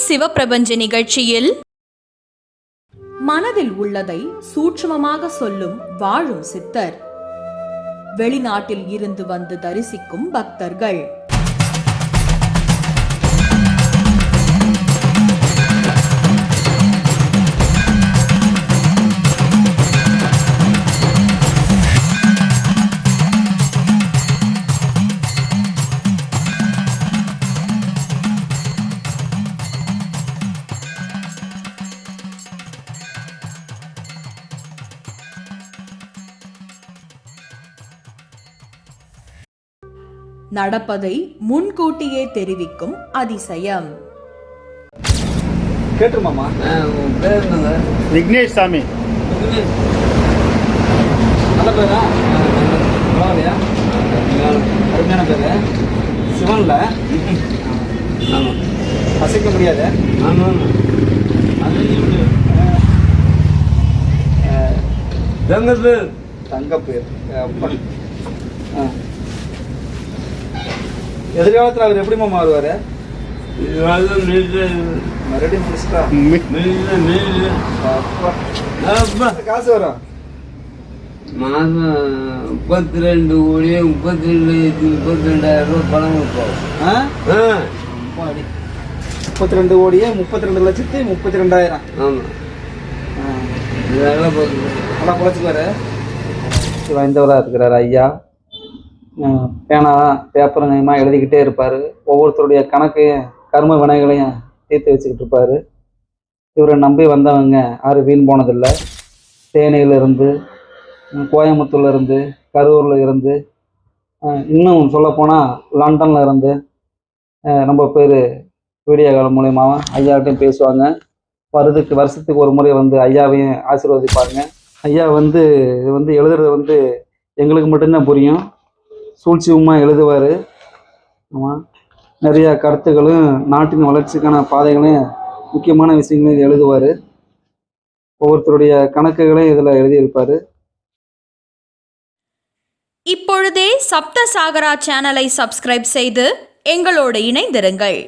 சிவப்பிரபஞ்ச நிகழ்ச்சியில் மனதில் உள்ளதை சூட்சுமமாக சொல்லும் வாழும் சித்தர், வெளிநாட்டில் இருந்து வந்து தரிசிக்கும் பக்தர்கள். நடப்பதை முன்கூட்டியே தெரிவிக்கும் அதிசயம். கேட்டுருமாமா? விக்னேஷ் சாமி. நல்ல பேரா? பரவாயில்லையா? அருமையான பேரு. சிவன்ல அசைக்க முடியாது. தங்கப்பேர். எதிர்காலத்தில் அவர் எப்படி மாமா வருவாரு? மறுபடியும் முடிச்சுட்டா காசு வரும். மாதம் 32 கோடி 32,32,000 ரூபாய் பணம் கொடுப்போம். 32 கோடியே 32,32,000. ஆமாம், இதெல்லாம் நல்லா குறைச்சிக்குவாரு. வாய்ந்தவராக இருக்கிறார் ஐயா. பேனா பேப்பருங்கயமா எழுதிக்கிட்டே இருப்பார். ஒவ்வொருத்தருடைய கணக்கையும் கர்ம வினைகளையும் தீர்த்து வச்சுக்கிட்டு இருப்பார். இவரை நம்பி வந்தவங்க யாரும் வீண் போனதில்லை. தேனியிலிருந்து, கோயம்புத்தூர்லேருந்து, கரூரில் இருந்து, இன்னும் சொல்லப்போனால் லண்டனில் இருந்து ரொம்ப பேர் வீடியோ கால் மூலியமாக ஐயாக்கிட்டையும் பேசுவாங்க. வருஷத்துக்கு ஒரு முறை வந்து ஐயாவையும் ஆசீர்வதிப்பாங்க. ஐயா வந்து எழுதுறது எங்களுக்கு மட்டும்தான் புரியும். சூழ்ச்சியமாக எழுதுவார். ஆமாம், நிறையா கருத்துக்களும் நாட்டின் வளர்ச்சிக்கான பாதைகளையும் முக்கியமான விஷயங்களையும் எழுதுவார். ஒவ்வொருத்தருடைய கணக்குகளையும் இதில் எழுதியிருப்பார். இப்பொழுதே சப்த சாகரா சேனலை சப்ஸ்கிரைப் செய்து எங்களோடு இணைந்திருங்கள்.